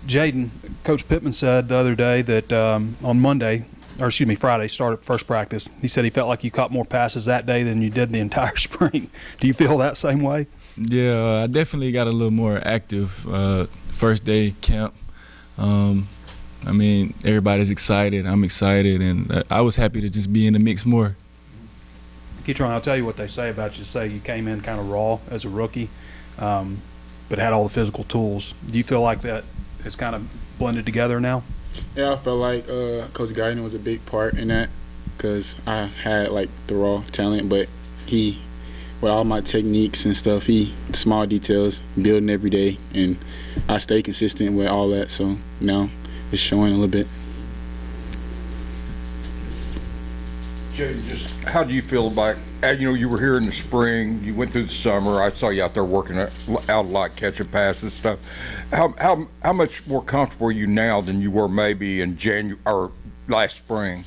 Jadon, Coach Pittman said the other day that on Friday, started first practice. He said he felt like you caught more passes that day than you did the entire spring. Do you feel that same way? Yeah, I definitely got a little more active first day camp. Everybody's excited. I'm excited, and I was happy to just be in the mix more. Ketron, I'll tell you what they say about you. Say you came in kind of raw as a rookie, but had all the physical tools. Do you feel like that has kind of blended together now? Yeah, I felt like Coach Guyton was a big part in that because I had like the raw talent, but he, with all my techniques and stuff, small details, building every day, and I stay consistent with all that. So now it's showing a little bit. Jay, just how do you feel about, you were here in the spring, you went through the summer, I saw you out there working out a lot, catching passes and stuff. How much more comfortable are you now than you were maybe in January or last spring?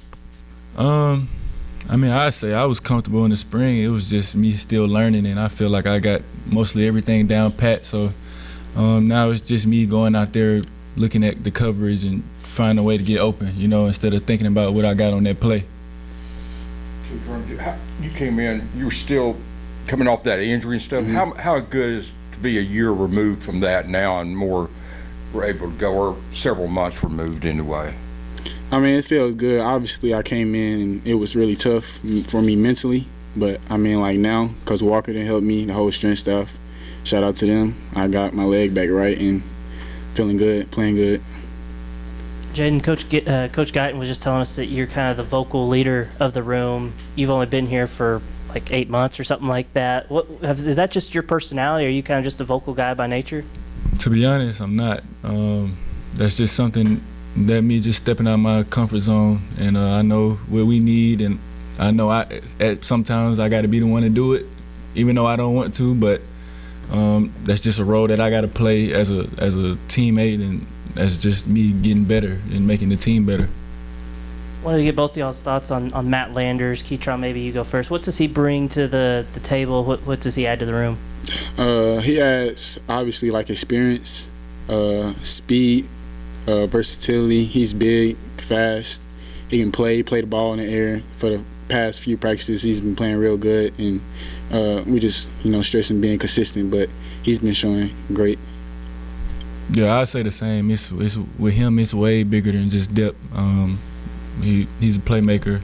I'd say I was comfortable in the spring. It was just me still learning, and I feel like I got mostly everything down pat. So now it's just me going out there looking at the coverage and finding a way to get open, instead of thinking about what I got on that play. You came in, you were still coming off that injury and stuff. Mm-hmm. How good is to be a year removed from that now and more we're able to go, or several months removed anyway? It feels good. Obviously, I came in and it was really tough for me mentally. But, now, Coach Walker done helped me, the whole strength staff. Shout out to them. I got my leg back right and feeling good, playing good. Jadon, Coach Guyton was just telling us that you're kind of the vocal leader of the room. You've only been here for like 8 months or something like that. Is that just your personality, or are you kind of just a vocal guy by nature? To be honest, I'm not. That's just something that me just stepping out of my comfort zone, and I know what we need, and I know sometimes I got to be the one to do it, even though I don't want to. But that's just a role that I got to play as a teammate, and that's just me getting better and making the team better. Wanted to get both of y'all's thoughts on Matt Landers. Ketron, maybe you go first. What does he bring to the table? What does he add to the room? He adds, obviously, like experience, speed, versatility. He's big, fast. He can play the ball in the air. For the past few practices, he's been playing real good, and we just, stressing being consistent, but he's been showing great. Yeah, I'd say the same. It's with him, it's way bigger than just depth. He's a playmaker.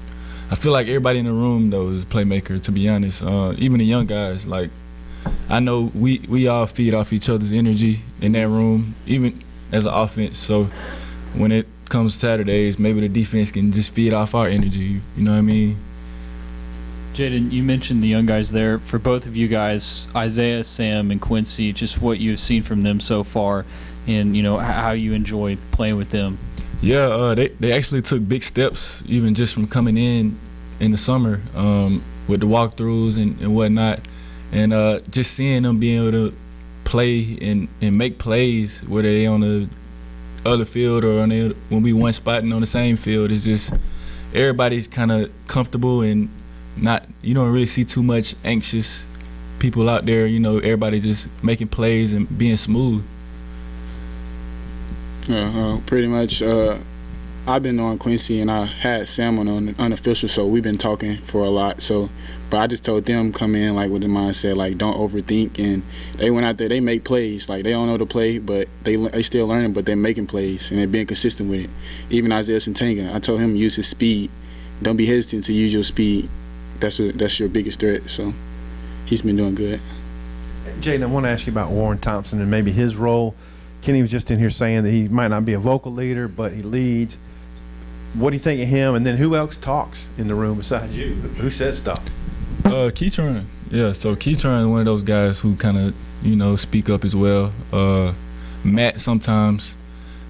I feel like everybody in the room, though, is a playmaker, to be honest. Even the young guys, like, I know we all feed off each other's energy in that room, even as an offense. So when it comes Saturdays, maybe the defense can just feed off our energy. You know what I mean? Jadon, you mentioned the young guys there. For both of you guys, Isaiah, Sam, and Quincy, just what you've seen from them so far, and how you enjoy playing with them. Yeah, they actually took big steps, even just from coming in the summer with the walkthroughs and whatnot, and just seeing them being able to play and make plays, whether they on the other field or when we one spot and on the same field. It's just everybody's kind of comfortable and not, you don't really see too much anxious people out there. Everybody just making plays and being smooth. Pretty much. I've been on Quincy, and I had Sam on the unofficial, so we've been talking for a lot. But I just told them come in like with the mindset like don't overthink, and they went out there. They make plays like they don't know the play, but they still learning, but they're making plays and they're being consistent with it. Even Isaiah Santanga, I told him use his speed. Don't be hesitant to use your speed. That's your biggest threat. So he's been doing good. Jadon, I want to ask you about Warren Thompson and maybe his role. Kenny was just in here saying that he might not be a vocal leader, but he leads. What do you think of him? And then who else talks in the room besides you? Who says stuff? Ketron. Yeah, so Ketron is one of those guys who kind of, speak up as well. Matt sometimes.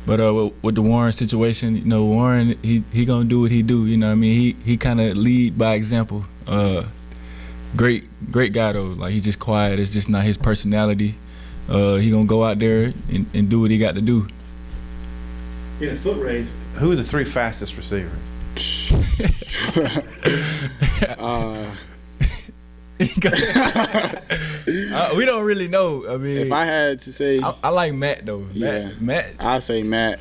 But with the Warren situation, Warren, he going to do what he do. He kind of lead by example. Great guy, though. Like, he's just quiet. It's just not his personality. He going to go out there and do what he got to do. In a foot race, who are the 3 fastest receivers? We don't really know. I mean, If I had to say, I like Matt though. Yeah. Matt. I'd say Matt,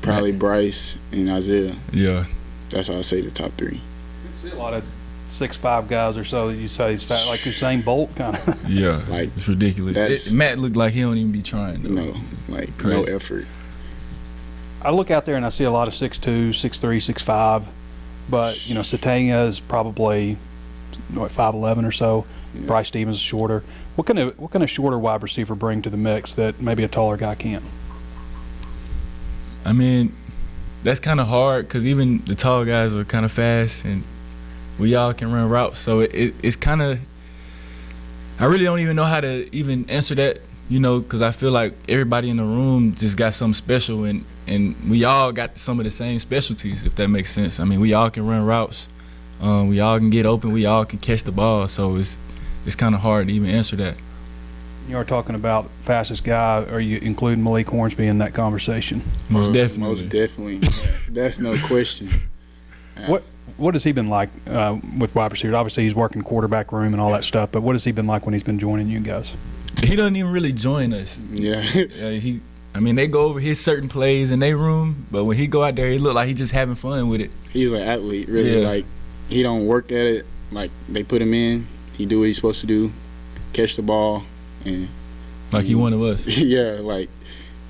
probably Bryce, and Isaiah. Yeah. That's how I say the top three. You see a lot of 6'5" guys or so that you say he's fat, like Usain Bolt kind of. Yeah. Like, It's ridiculous. Matt looked like he don't even be trying. Though. No, like Crazy. no effort. I look out there and I see a lot of 6'2", 6'3", 6'5", but you know Satania is probably 5'11" or so. Yeah. Bryce Stevens is shorter. What kind of shorter wide receiver bring to the mix that maybe a taller guy can't? I mean, that's kind of hard because even the tall guys are kind of fast, and we all can run routes. So it's kind of. I really don't even know how to even answer that, you know, because I feel like everybody in the room just got something special, and we all got some of the same specialties, if that makes sense. I mean, we all can run routes. We all can get open. We all can catch the ball. So it's kind of hard to even answer that. You are talking about fastest guy. Are you including Malik Hornsby in that conversation? Most definitely. Most definitely. That's no question. What has he been like with wide receivers? Obviously, he's working quarterback room and all that stuff. But what has he been like when he's been joining you guys? He doesn't even really join us. Yeah. I mean, they go over his certain plays in their room, but when he go out there, he look like he just having fun with it. He's an athlete, really. Yeah. Like, he don't work at it. Like, they put him in. He do what he's supposed to do, catch the ball, and Like he one of us. yeah, like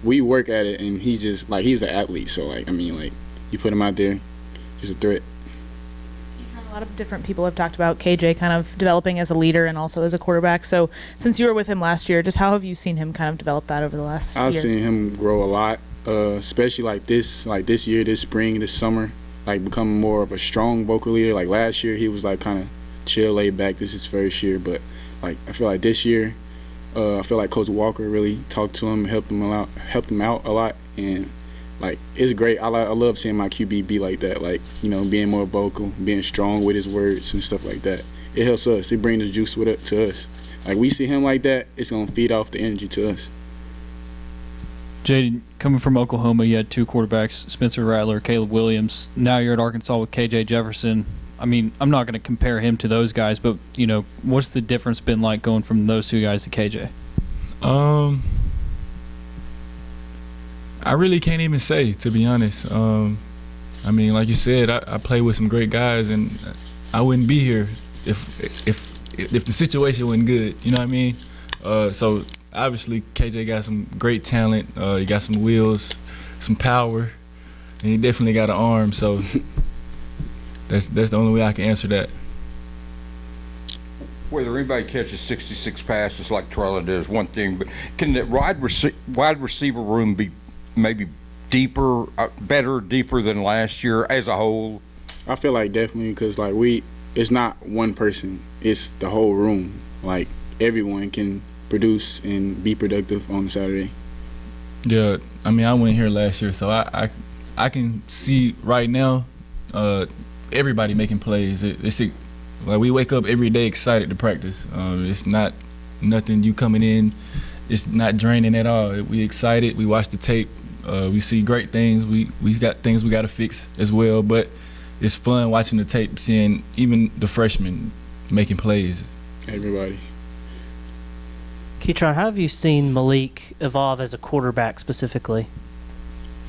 we work at it, and he's just like he's an athlete. So like, I mean, like you put him out there, he's a threat. A lot of different people have talked about KJ kind of developing as a leader and also as a quarterback. So since you were with him last year, just how have you seen him kind of develop that over the last year? I've seen him grow a lot, especially like this year, this spring, this summer, like becoming more of a strong vocal leader. Like last year, he was like kind of chill, laid back. This is his first year, but like I feel like this year, I feel like Coach Walker really talked to him, helped him out a lot, and like it's great. I love seeing my QB be like that, like, you know, being more vocal, being strong with his words and stuff like that. It helps us. It brings the juice with it to us. Like we see him like that, it's gonna feed off the energy to us. Jadon, coming from Oklahoma, you had two quarterbacks, Spencer Rattler, Caleb Williams. Now you're at Arkansas with KJ Jefferson. I mean, I'm not going to compare him to those guys, but, you know, what's the difference been like going from those two guys to KJ? I really can't even say, to be honest. I mean, like you said, I play with some great guys, and I wouldn't be here if the situation wasn't good. You know what I mean? So obviously, KJ got some great talent. He got some wheels, some power, and he definitely got an arm. So that's the only way I can answer that. Whether anybody catches 66 passes like Trella does, one thing, but can the wide receiver room be maybe deeper than last year as a whole? I feel like definitely, because like it's not one person, it's the whole room. Like everyone can produce and be productive on Saturday. Yeah, I mean, I went here last year, so I can see right now everybody making plays. It's like we wake up every day excited to practice. It's not nothing you coming in. It's not draining at all. We excited. We watch the tape. We see great things. We got things we got to fix as well. But it's fun watching the tape, seeing even the freshmen making plays. Everybody. Ketron, how have you seen Malik evolve as a quarterback specifically?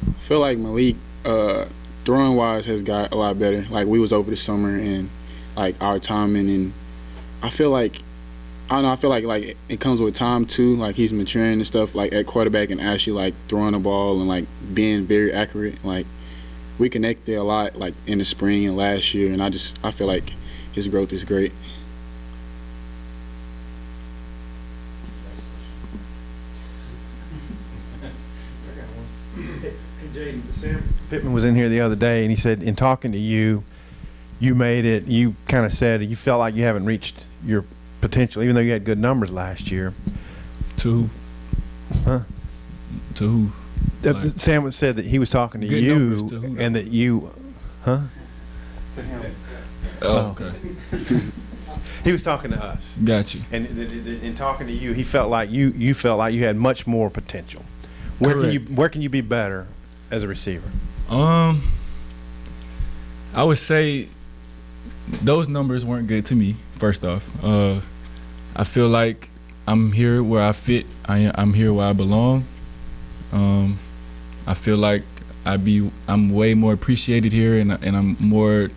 I feel like Malik, throwing wise, has got a lot better. Like we was over the summer and like our timing, and I feel like like it comes with time too. Like he's maturing and stuff, like at quarterback, and actually like throwing the ball and like being very accurate. Like we connected a lot like in the spring and last year, and I feel like his growth is great. Sam Pittman was in here the other day, and he said in talking to you, you made it. You kind of said you felt like you haven't reached your potential, even though you had good numbers last year. To who? Huh? To who? Like, Sam said that he was talking to good you, numbers to who, and that you, huh? To him. Oh, okay. He was talking to us. Got you. And in talking to you, he felt like you felt like you had much more potential. Where can you be better as a receiver? I would say those numbers weren't good to me. First off, I feel like I'm here where I fit. I'm here where I belong. I feel like I'm way more appreciated here, and I'm more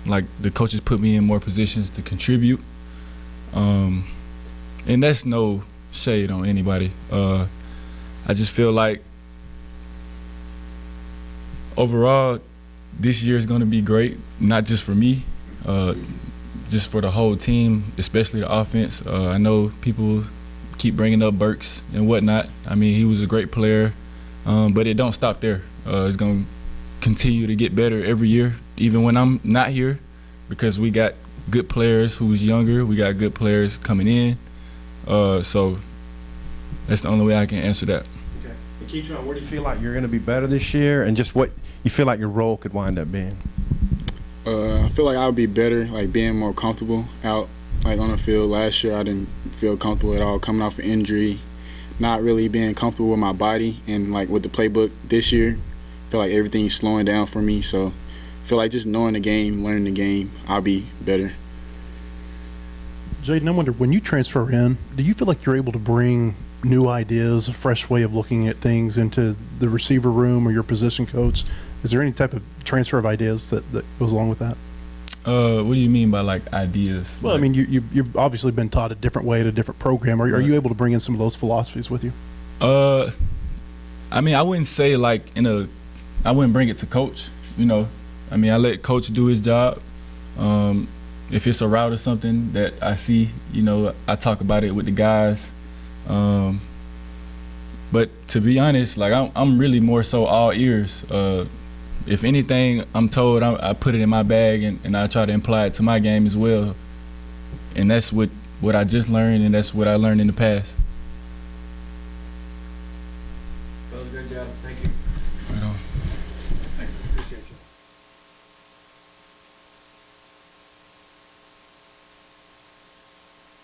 like the coaches put me in more positions to contribute. And that's no shade on anybody. I just feel like overall this year is going to be great, not just for me, just for the whole team, especially the offense. I know people keep bringing up Burks and whatnot. I mean, he was a great player, but it don't stop there. It's going to continue to get better every year, even when I'm not here, because we got good players who's younger. We got good players coming in. So that's the only way I can answer that. Okay. And Ketron, where do you feel like you're going to be better this year, and just what you feel like your role could wind up being? I feel like I would be better, like being more comfortable out, like on the field. Last year I didn't feel comfortable at all, coming off an injury, not really being comfortable with my body, and like with the playbook this year, I feel like everything's slowing down for me. So I feel like just knowing the game, learning the game, I'll be better. Jadon, I wonder, when you transfer in, do you feel like you're able to bring new ideas, a fresh way of looking at things into the receiver room or your position coach? Is there any type of transfer of ideas that goes along with that? What do you mean by like ideas? Well, I mean, you've obviously been taught a different way at a different program. Are you able to bring in some of those philosophies with you? I mean, I wouldn't say like I wouldn't bring it to coach, you know. I mean, I let coach do his job. If it's a route or something that I see, you know, I talk about it with the guys. But to be honest, like I'm really more so all ears. If anything I'm told, I put it in my bag and I try to imply it to my game as well. And that's what I just learned, and that's what I learned in the past. Well, good job. Thank you. Right on.